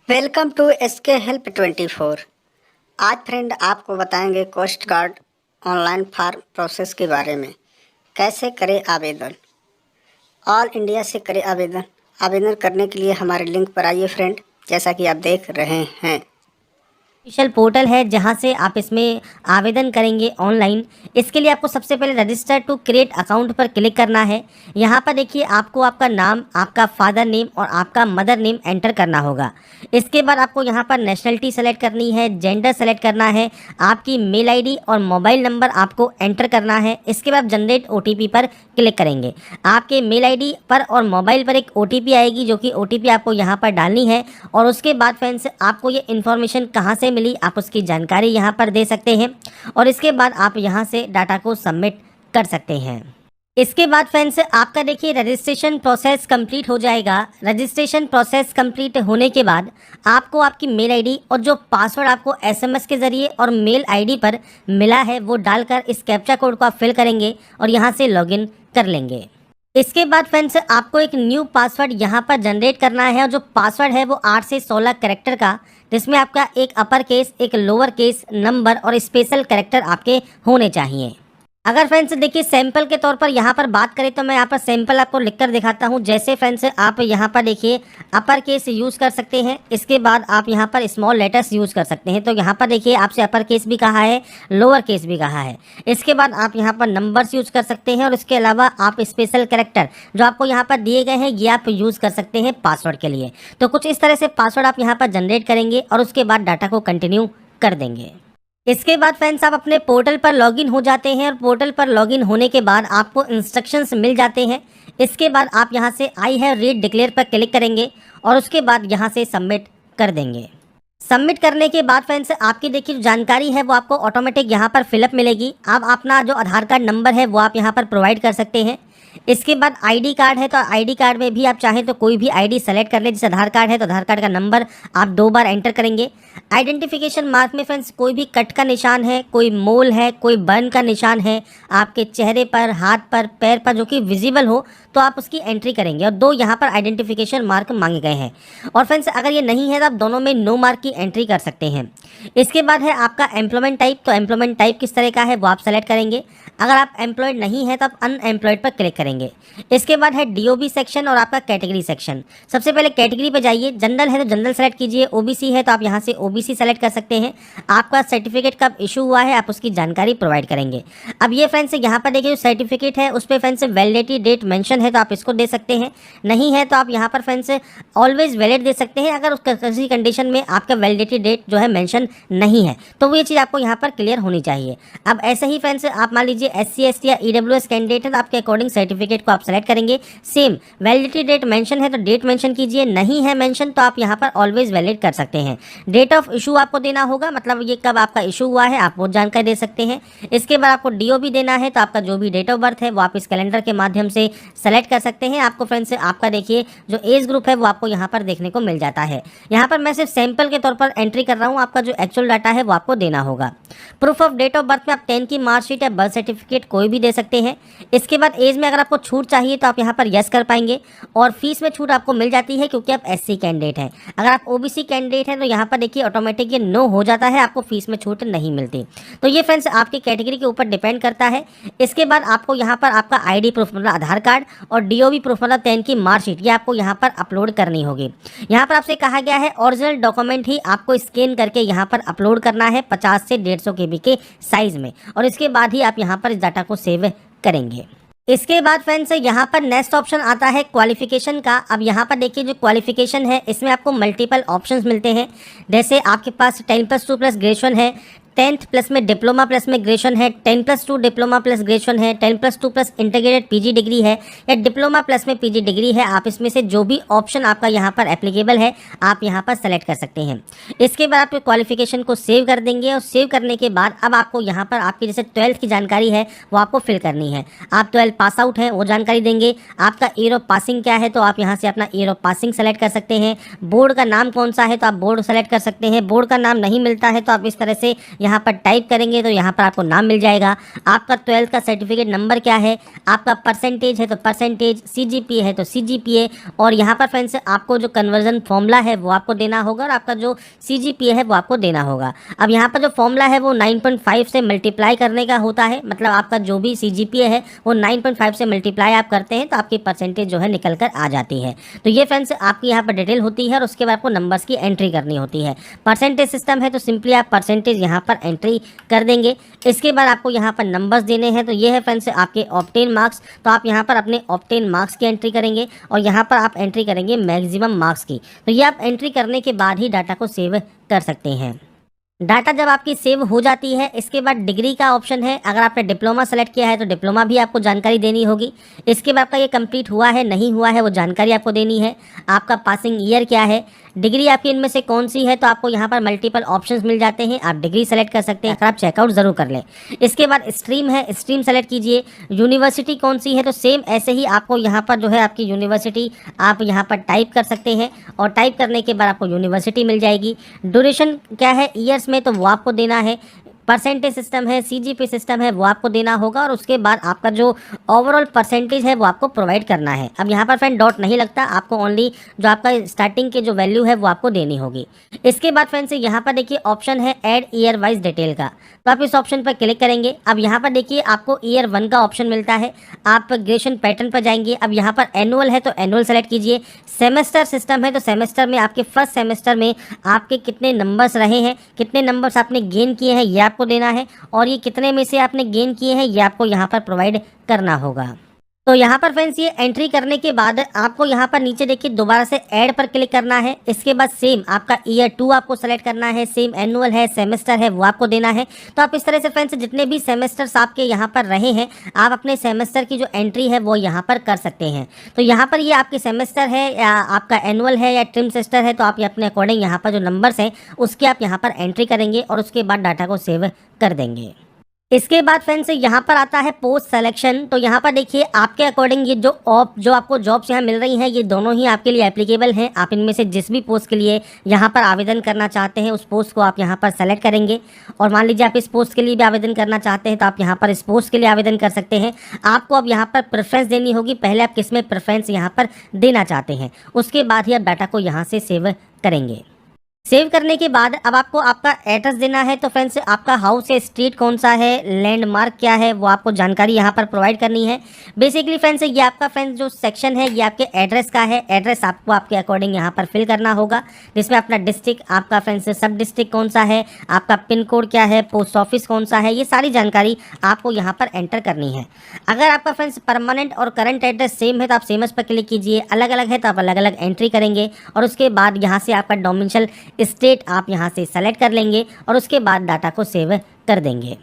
Welcome to SK help 24। आज friend आपको बताएंगे coast guard online form process के बारे में। कैसे करें आवेदन। ऑल इंडिया से करें आवेदन। आवेदन करने के लिए हमारे लिंक पर आइए फ्रेंड, जैसा कि आप देख रहे हैं। ऑफिशियल पोर्टल है जहां से आप इसमें आवेदन करेंगे ऑनलाइन। इसके लिए आपको सबसे पहले रजिस्टर टू क्रिएट अकाउंट पर क्लिक करना है। यहां पर देखिए आपको आपका नाम, आपका फादर नेम और आपका मदर नेम एंटर करना होगा। इसके बाद आपको यहां पर नेशनलिटी सेलेक्ट करनी है, जेंडर सेलेक्ट करना है, आपकी मेल आईडी और मोबाइल नंबर आपको एंटर करना है। इसके बाद जनरेट ओटीपी पर क्लिक करेंगे। आपके मेल आईडी पर और मोबाइल पर एक ओटीपी आएगी, जो कि ओटीपी आपको यहाँ पर डालनी है। और उसके बाद फ्रेंड्स आपको ये इन्फॉर्मेशन कहाँ से मिली, आप उसकी जानकारी यहाँ पर दे सकते हैं। और इसके बाद आप यहाँ से डाटा को सबमिट कर सकते हैं। इसके बाद फ्रेंड्स आपका देखिए रजिस्ट्रेशन प्रोसेस कंप्लीट हो जाएगा। रजिस्ट्रेशन प्रोसेस कंप्लीट होने के बाद आपको आपकी मेल आईडी और जो पासवर्ड आपको एसएमएस के ज़रिए और मेल आईडी पर मिला है वो डालकर इस कैप्चा कोड को आप फिल करेंगे और यहाँ से लॉगिन कर लेंगे। इसके बाद फ्रेंड्स आपको एक न्यू पासवर्ड यहाँ पर जनरेट करना है और जो पासवर्ड है वो 8 से 16 कैरेक्टर का, जिसमें आपका एक अपर केस, एक लोअर केस, नंबर और स्पेशल कैरेक्टर आपके होने चाहिए। अगर फ्रेंड्स देखिए सैंपल के तौर पर यहाँ पर बात करें तो मैं यहाँ पर सैंपल आपको लिखकर दिखाता हूँ। जैसे फ्रेंड्स आप यहाँ पर देखिए अपर केस यूज़ कर सकते हैं, इसके बाद आप यहाँ पर स्मॉल लेटर्स यूज़ कर सकते हैं। तो यहाँ पर देखिए आपसे अपर केस भी कहा है, लोअर केस भी कहा है। इसके बाद आप यहाँ पर नंबर्स यूज़ कर सकते हैं और इसके अलावा आप स्पेशल कैरेक्टर जो आपको यहाँ पर दिए गए हैं ये आप यूज़ कर सकते हैं पासवर्ड के लिए। तो कुछ इस तरह से पासवर्ड आप यहाँ पर जनरेट करेंगे और उसके बाद डाटा को कंटिन्यू कर देंगे। इसके बाद फ्रेंड्स आप अपने पोर्टल पर लॉगिन हो जाते हैं और पोर्टल पर लॉगिन होने के बाद आपको इंस्ट्रक्शंस मिल जाते हैं। इसके बाद आप यहां से आई हैव रीड डिक्लेयर पर क्लिक करेंगे और उसके बाद यहां से सबमिट कर देंगे। सबमिट करने के बाद फ्रेंड्स आपकी देखिए जो जानकारी है वो आपको ऑटोमेटिक यहाँ पर फिलअप मिलेगी। आप अपना जो आधार कार्ड नंबर है वो आप यहाँ पर प्रोवाइड कर सकते हैं। इसके बाद आईडी कार्ड है तो आईडी कार्ड में भी आप चाहें तो कोई भी आईडी सेलेक्ट कर ले। जैसे आधार कार्ड है तो आधार कार्ड का नंबर आप 2 बार एंटर करेंगे। आइडेंटिफिकेशन मार्क में फ्रेंड्स कोई भी कट का निशान है, कोई मोल है, कोई बर्न का निशान है आपके चेहरे पर, हाथ पर, पैर पर जो कि विजिबल हो तो आप उसकी एंट्री करेंगे। और 2 यहाँ पर आइडेंटिफिकेशन मार्क मांगे गए हैं। और फ्रेंड्स अगर ये नहीं है तो आप दोनों में नो मार्क की एंट्री कर सकते हैं। इसके बाद है आपका एम्प्लॉयमेंट टाइप। तो एम्प्लॉयमेंट टाइप किस तरह का है वो आप सेलेक्ट करेंगे। अगर आप एम्प्लॉयड नहीं है तो आप अनएम्प्लॉयड पर क्लिक करेंगे। इसके बाद है डीओबी सेक्शन और आपका कैटेगरी सेक्शन। सबसे पहले कैटेगरी पे जाइए। जनरल है तो जनरल सेलेक्ट कीजिए, ओबीसी है तो आप यहाँ से ओबीसी सेलेक्ट कर सकते हैं। आपका सर्टिफिकेट कब इशू हुआ है आप उसकी जानकारी प्रोवाइड करेंगे। अब ये फ्रेंड्स यहाँ पर देखिए जो सर्टिफिकेट है उस पर फ्रेंड्स वैलिडिटी डेट मेंशन है तो आप इसको दे सकते हैं। नहीं है तो आप यहाँ पर फ्रेंड्स ऑलवेज वैलिड दे सकते हैं अगर किसी कंडीशन में आपका वैलिडिटी डेट जो है मेंशन नहीं है तो वो ये चीज़ आपको यहाँ पर क्लियर होनी चाहिए। अब ऐसे ही फ्रेंड्स आप मान लीजिए SC ST या EWS कैंडिडेट है तो आपके अकॉर्डिंग सर्टिफिकेट को आप सेलेक्ट करेंगे। सेम वैलिडिटी डेट मेंशन है तो डेट मेंशन कीजिए, नहीं है मेंशन तो आप यहाँ पर ऑलवेज वैलिड कर सकते हैं। डेट ऑफ इशू आपको देना होगा, मतलब ये कब आपका इशू हुआ है आप वो जानकारी दे सकते हैं। इसके बाद आपको DOB देना है तो आपका जो भी डेट ऑफ बर्थ है वो आप इस कैलेंडर के माध्यम से सेलेक्ट कर सकते हैं। आपको फ्रेंड्स आपका देखिए जो एज ग्रुप है वो आपको यहाँ पर देखने को मिल जाता है। यहाँ पर मैं सिर्फ सैंपल के तौर पर एंट्री कर रहा हूँ, आपका जो एक्चुअल डाटा है वो आपको देना होगा। Proof of date of birth में आप 10 की मार्कशीट या बर्थ सर्टिफिकेट कोई भी दे सकते हैं। इसके बाद एज में अगर आपको छूट चाहिए तो आप यहाँ पर यस कर पाएंगे और फीस में छूट आपको मिल जाती है क्योंकि आप SC कैंडिडेट हैं। अगर आप OBC कैंडिडेट हैं तो यहाँ पर देखिए ऑटोमेटिक ये नो हो जाता है, आपको फीस में छूट नहीं मिलती। तो ये फ्रेंड्स आपकी कैटेगरी के ऊपर डिपेंड करता है। इसके बाद आपको यहाँ पर आपका ID प्रूफ मतलब आधार कार्ड और DOB प्रूफ मतलब 10 की मार्कशीट ये आपको यहाँ पर अपलोड करनी होगी। यहाँ पर आपसे कहा गया है ओरिजिनल डॉक्यूमेंट ही आपको स्कैन करके यहाँ पर अपलोड करना है 50 से 150 KB के साइज में और इसके बाद ही आप यहाँ पर इस डाटा को सेव करेंगे। इसके बाद फ्रेंड्स यहाँ पर नेक्स्ट ऑप्शन आता है क्वालिफिकेशन का। अब यहाँ पर देखिए जो क्वालिफिकेशन है इसमें आपको मल्टीपल ऑप्शंस मिलते हैं। जैसे आपके पास 10+2+ ग्रेजुएशन है, 10th प्लस में डिप्लोमा प्लस में ग्रेजुएशन है, 10+2 डिप्लोमा प्लस ग्रेजुएशन है, 10+2 प्लस इंटीग्रेटेड PG डिग्री है या डिप्लोमा प्लस में PG डिग्री है। आप इसमें से जो भी ऑप्शन आपका यहाँ पर एप्लीकेबल है आप यहाँ पर सेलेक्ट कर सकते हैं। इसके बाद आप क्वालिफिकेशन को सेव कर देंगे और सेव करने के बाद अब आपको यहाँ पर आपकी जैसे 12th की जानकारी है वो आपको फिल करनी है। आप 12 पास आउट हैं वो जानकारी देंगे। आपका ईयर ऑफ पासिंग क्या है तो आप यहाँ से अपना ईयर ऑफ पासिंग सेलेक्ट कर सकते हैं। बोर्ड का नाम कौन सा है तो आप बोर्ड सेलेक्ट कर सकते हैं। बोर्ड का नाम नहीं मिलता है तो आप इस तरह से यहाँ पर टाइप करेंगे तो यहाँ पर आपको नाम मिल जाएगा। आपका 12th का सर्टिफिकेट नंबर क्या है, आपका परसेंटेज है तो परसेंटेज, CGPA है तो CGPA, और यहाँ पर फ्रेंड्स आपको जो कन्वर्जन फॉर्मूला है वो आपको देना होगा और आपका जो CGPA है वो आपको देना होगा। अब यहाँ पर जो फॉर्मूला है वो 9.5 से मल्टीप्लाई करने का होता है, मतलब आपका जो भी CGPA है वो 9.5 से मल्टीप्लाई आप करते हैं तो आपकी परसेंटेज जो है निकल कर आ जाती है। तो ये फ्रेंड्स आपकी यहाँ पर डिटेल होती है और उसके बाद आपको नंबर्स की एंट्री करनी होती है। परसेंटेज सिस्टम है तो सिंपली आप परसेंटेज यहाँ पर एंट्री कर देंगे। इसके बाद आपको यहाँ पर नंबर्स देने हैं, तो ये है फ्रेंड्स आपके ऑब्टेन मार्क्स, तो आप यहाँ पर अपने ऑब्टेन मार्क्स की एंट्री करेंगे और यहाँ पर आप एंट्री करेंगे मैक्सिमम मार्क्स की। तो ये आप एंट्री करने के बाद ही डाटा को सेव कर सकते हैं। डाटा जब आपकी सेव हो जाती है, इसके बाद डिग्री का ऑप्शन है। अगर आपने डिप्लोमा सेलेक्ट किया है तो डिप्लोमा भी आपको जानकारी देनी होगी। इसके बाद आपका ये कंप्लीट हुआ है नहीं हुआ है वो जानकारी आपको देनी है। आपका पासिंग ईयर क्या है, डिग्री आपकी इनमें से कौन सी है, तो आपको यहाँ पर मल्टीपल ऑप्शंस मिल जाते हैं, आप डिग्री सेलेक्ट कर सकते हैं। अगर आप चेकआउट ज़रूर कर लें। इसके बाद स्ट्रीम है, स्ट्रीम सेलेक्ट कीजिए। यूनिवर्सिटी कौन सी है, तो सेम ऐसे ही आपको यहाँ पर जो है आपकी यूनिवर्सिटी आप यहाँ पर टाइप कर सकते हैं और टाइप करने के बाद आपको यूनिवर्सिटी मिल जाएगी। ड्यूरेशन क्या है ईयर्स में, तो वो आपको देना है। परसेंटेज सिस्टम है, CGPA सिस्टम है, वो आपको देना होगा और उसके बाद आपका जो ओवरऑल परसेंटेज है वो आपको प्रोवाइड करना है। अब यहाँ पर फ्रेंड डॉट नहीं लगता, आपको ओनली जो आपका स्टार्टिंग के जो वैल्यू है वो आपको देनी होगी। इसके बाद फ्रेंड्स यहाँ पर देखिए ऑप्शन है ऐड ईयर वाइज डिटेल का, तो आप इस ऑप्शन पर क्लिक करेंगे। अब यहाँ पर देखिए आपको ईयर 1 का ऑप्शन मिलता है, आप ग्रेजुएशन पैटर्न पर जाएंगे। अब यहाँ पर एनुअल है तो एनुअल सेलेक्ट कीजिए। सेमेस्टर सिस्टम है तो सेमेस्टर में आपके फर्स्ट सेमेस्टर में आपके कितने नंबर्स रहे हैं, कितने नंबर्स आपने गेन किए हैं ये आपको देना है, और ये कितने में से आपने गेन किए हैं ये आपको यहाँ पर प्रोवाइड करना होगा। तो यहाँ पर फ्रेंड्स ये एंट्री करने के बाद आपको यहाँ पर नीचे देखिए दोबारा से ऐड पर क्लिक करना है। इसके बाद सेम आपका ईयर 2 आपको सेलेक्ट करना है, सेम एनुअल है, सेमेस्टर है वो आपको देना है। तो आप इस तरह से फ्रेंड्स जितने भी सेमेस्टर्स आपके यहाँ पर रहे हैं आप अपने सेमेस्टर की जो एंट्री है वो यहाँ पर कर सकते हैं। तो यहाँ पर ये आपके सेमेस्टर है या आपका एनुअल है या ट्रिम सेमेस्टर है, तो आप ये अपने अकॉर्डिंग यहाँ पर जो नंबर्स हैं उसकी आप यहाँ पर एंट्री करेंगे और उसके बाद डाटा को सेव कर देंगे। इसके बाद फ्रेंड्स यहाँ पर आता है पोस्ट सिलेक्शन। तो यहाँ पर देखिए आपके अकॉर्डिंग ये जो आपको जॉब्स यहाँ मिल रही हैं ये दोनों ही आपके लिए एप्लीकेबल हैं। आप इनमें से जिस भी पोस्ट के लिए यहाँ पर आवेदन करना चाहते हैं उस पोस्ट को आप यहाँ पर सेलेक्ट करेंगे, और मान लीजिए आप इस पोस्ट के लिए भी आवेदन करना चाहते हैं तो आप यहाँ पर इस पोस्ट के लिए आवेदन कर सकते हैं। आपको अब यहाँ पर प्रेफरेंस देनी होगी, पहले आप किस में प्रेफरेंस यहाँ पर देना चाहते हैं, उसके बाद ही आप डाटा को यहाँ से सेव करेंगे। सेव करने के बाद अब आपको आपका एड्रेस देना है। तो फ्रेंड्स आपका हाउस है, स्ट्रीट कौन सा है, लैंडमार्क क्या है, वो आपको जानकारी यहाँ पर प्रोवाइड करनी है। बेसिकली फ्रेंड्स ये आपका फ्रेंड्स जो सेक्शन है ये आपके एड्रेस का है। एड्रेस आपको आपके अकॉर्डिंग यहाँ पर फिल करना होगा, जिसमें अपना डिस्ट्रिक्ट, आपका फ्रेंड्स सब डिस्ट्रिक्ट कौन सा है, आपका पिन कोड क्या है, पोस्ट ऑफिस कौन सा है, ये सारी जानकारी आपको यहाँ पर एंटर करनी है। अगर आपका फ्रेंड्स परमानेंट और करंट एड्रेस सेम है तो आप सेमस पर क्लिक कीजिए, अलग अलग है तो आप अलग अलग एंट्री करेंगे और उसके बाद यहाँ से आपका डोमिसाइल स्टेट आप यहाँ से सेलेक्ट कर लेंगे और उसके बाद डाटा को सेव कर देंगे।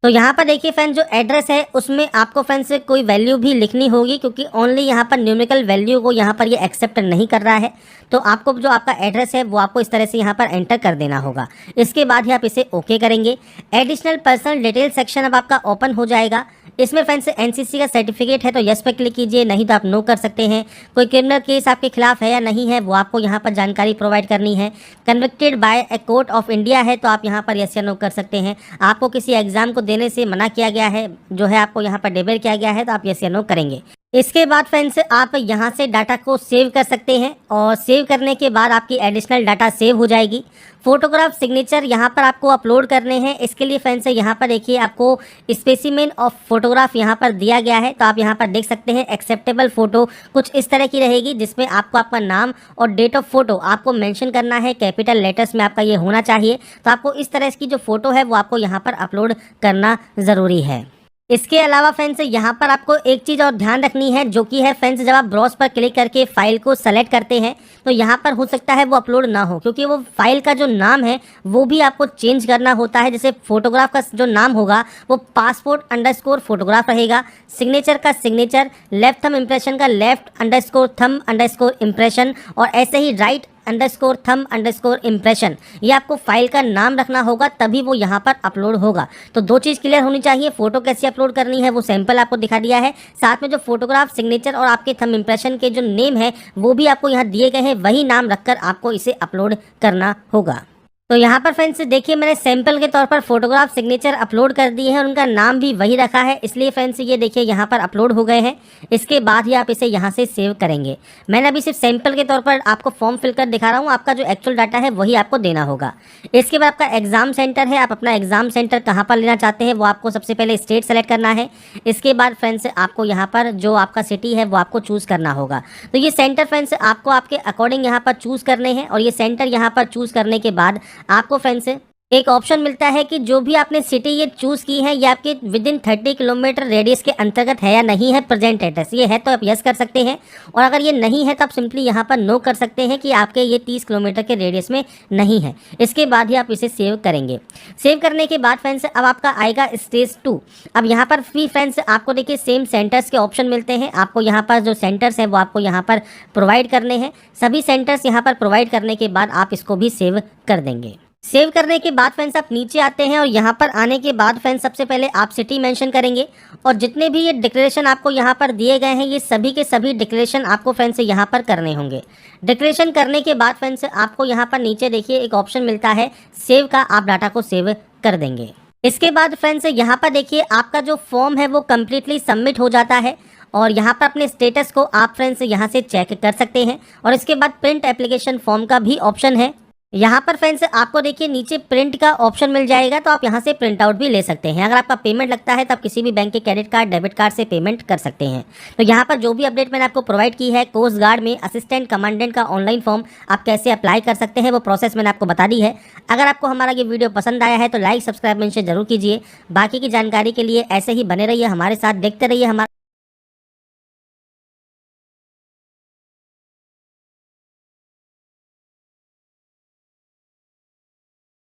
तो यहाँ पर देखिए फ्रेंड्स जो एड्रेस है उसमें आपको फ्रेंड्स कोई वैल्यू भी लिखनी होगी, क्योंकि ओनली यहाँ पर न्यूमेरिकल वैल्यू को यहाँ पर ये एक्सेप्ट नहीं कर रहा है। तो आपको जो आपका एड्रेस है वो आपको इस तरह से यहाँ पर एंटर कर देना होगा। इसके बाद ही आप इसे ओके करेंगे। एडिशनल पर्सनल डिटेल सेक्शन अब आपका ओपन हो जाएगा। इसमें फ्रेंड्स एनसीसी का सर्टिफिकेट है तो यस पर क्लिक कीजिए, नहीं तो आप नो कर सकते हैं। कोई क्रिमिनल केस आपके खिलाफ है या नहीं है वो आपको यहाँ पर जानकारी प्रोवाइड करनी है। Convicted by a court of India है तो आप यहाँ पर यस या नो कर सकते हैं। आपको किसी एग्जाम को देने से मना किया गया है, जो है आपको यहाँ पर डिबेट किया गया है, तो आप यस या नो करेंगे। इसके बाद फ्रेंड्स आप यहाँ से डाटा को सेव कर सकते हैं और सेव करने के बाद आपकी एडिशनल डाटा सेव हो जाएगी। फोटोग्राफ सिग्नेचर यहाँ पर आपको अपलोड करने हैं। इसके लिए फ्रेंड्स यहाँ पर देखिए आपको स्पेसिमेन ऑफ फोटोग्राफ यहाँ पर दिया गया है, तो आप यहाँ पर देख सकते हैं एक्सेप्टेबल फ़ोटो कुछ इस तरह की रहेगी, जिसमें आपको आपका नाम और डेट ऑफ फोटो आपको मेंशन करना है, कैपिटल लेटर्स में आपका ये होना चाहिए। तो आपको इस तरह की जो फ़ोटो है वो आपको यहाँ पर अपलोड करना ज़रूरी है। इसके अलावा फ्रेंड्स यहाँ पर आपको एक चीज़ और ध्यान रखनी है, जो कि है फ्रेंड्स जब आप ब्राउज पर क्लिक करके फाइल को सेलेक्ट करते हैं तो यहाँ पर हो सकता है वो अपलोड ना हो, क्योंकि वो फाइल का जो नाम है वो भी आपको चेंज करना होता है। जैसे फोटोग्राफ का जो नाम होगा वो passport_फोटोग्राफ रहेगा, सिग्नेचर का सिग्नेचर, लेफ्ट थंब इम्प्रेशन का left_thumb_impression, और ऐसे ही right_thumb_impression। ये आपको फाइल का नाम रखना होगा, तभी वो यहाँ पर अपलोड होगा। तो दो चीज़ क्लियर होनी चाहिए, फोटो कैसे अपलोड करनी है वो सैंपल आपको दिखा दिया है, साथ में जो फोटोग्राफ सिग्नेचर और आपके थंब इम्प्रेशन के जो नेम है वो भी आपको यहाँ दिए गए हैं, वही नाम रखकर आपको इसे अपलोड करना होगा। तो यहाँ पर फ्रेंड्स देखिए मैंने सैंपल के तौर पर फोटोग्राफ सिग्नेचर अपलोड कर दिए हैं और उनका नाम भी वही रखा है, इसलिए फ्रेंड्स ये देखिए यहाँ पर अपलोड हो गए हैं। इसके बाद ही आप इसे यहाँ से सेव करेंगे। मैंने अभी सिर्फ सैंपल के तौर पर आपको फॉर्म फिल कर दिखा रहा हूँ, आपका जो एक्चुअल डाटा है वही आपको देना होगा। इसके बाद आपका एग्जाम सेंटर है, आप अपना एग्जाम सेंटर कहाँ पर लेना चाहते हैं वो आपको सबसे पहले स्टेट सेलेक्ट करना है। इसके बाद फ्रेंड्स आपको यहाँ पर जो आपका सिटी है वो आपको चूज़ करना होगा। तो ये सेंटर फ्रेंड्स आपको आपके अकॉर्डिंग यहाँ पर चूज़ करने हैं और ये सेंटर यहाँ पर चूज़ करने के बाद आपको फ्रेंड्स एक ऑप्शन मिलता है कि जो भी आपने सिटी ये चूज़ की है ये आपके विद इन 30 किलोमीटर रेडियस के अंतर्गत है या नहीं है प्रेजेंट एड्रेस। ये है तो आप यस कर सकते हैं और अगर ये नहीं है तो आप सिंपली यहाँ पर नो कर सकते हैं कि आपके ये 30 किलोमीटर के रेडियस में नहीं है। इसके बाद ही आप इसे सेव करेंगे। सेव करने के बाद फ्रेंड्स अब आपका आएगा स्टेज 2। अब यहाँ पर भी फ्रेंड्स आपको देखिए सेम सेंटर्स के ऑप्शन मिलते हैं। आपको यहाँ पर जो सेंटर्स हैं वो आपको यहाँ पर प्रोवाइड करने हैं। सभी सेंटर्स यहाँ पर प्रोवाइड करने के बाद आप इसको भी सेव कर देंगे। सेव करने के बाद फ्रेंड्स आप नीचे आते हैं और यहाँ पर आने के बाद फ्रेंड्स सबसे पहले आप सिटी मेंशन करेंगे और जितने भी ये डिक्लेरेशन आपको यहाँ पर दिए गए हैं ये सभी के सभी डिक्लेरेशन आपको फ्रेंड्स यहाँ पर करने होंगे। डिक्लेरेशन करने के बाद फ्रेंड्स आपको यहाँ पर नीचे देखिए एक ऑप्शन मिलता है सेव का, आप डाटा को सेव कर देंगे। इसके बाद फ्रेंड्स यहाँ पर देखिए आपका जो फॉर्म है वो कम्प्लीटली सबमिट हो जाता है और यहाँ पर अपने स्टेटस को आप फ्रेंड्स यहाँ से चेक कर सकते हैं। और इसके बाद प्रिंट एप्लीकेशन फॉर्म का भी ऑप्शन है। यहाँ पर फ्रेंड्स आपको देखिए नीचे प्रिंट का ऑप्शन मिल जाएगा, तो आप यहाँ से प्रिंट आउट भी ले सकते हैं। अगर आपका पेमेंट लगता है तो आप किसी भी बैंक के क्रेडिट कार्ड डेबिट कार्ड से पेमेंट कर सकते हैं। तो यहाँ पर जो भी अपडेट मैंने आपको प्रोवाइड की है कोस्ट गार्ड में असिस्टेंट कमांडेंट का ऑनलाइन फॉर्म आप कैसे अप्लाई कर सकते हैं वो प्रोसेस मैंने आपको बता दी है। अगर आपको हमारा ये वीडियो पसंद आया है तो लाइक सब्सक्राइब मेंशन जरूर कीजिए। बाकी की जानकारी के लिए ऐसे ही बने रहिए हमारे साथ, देखते रहिए हमारा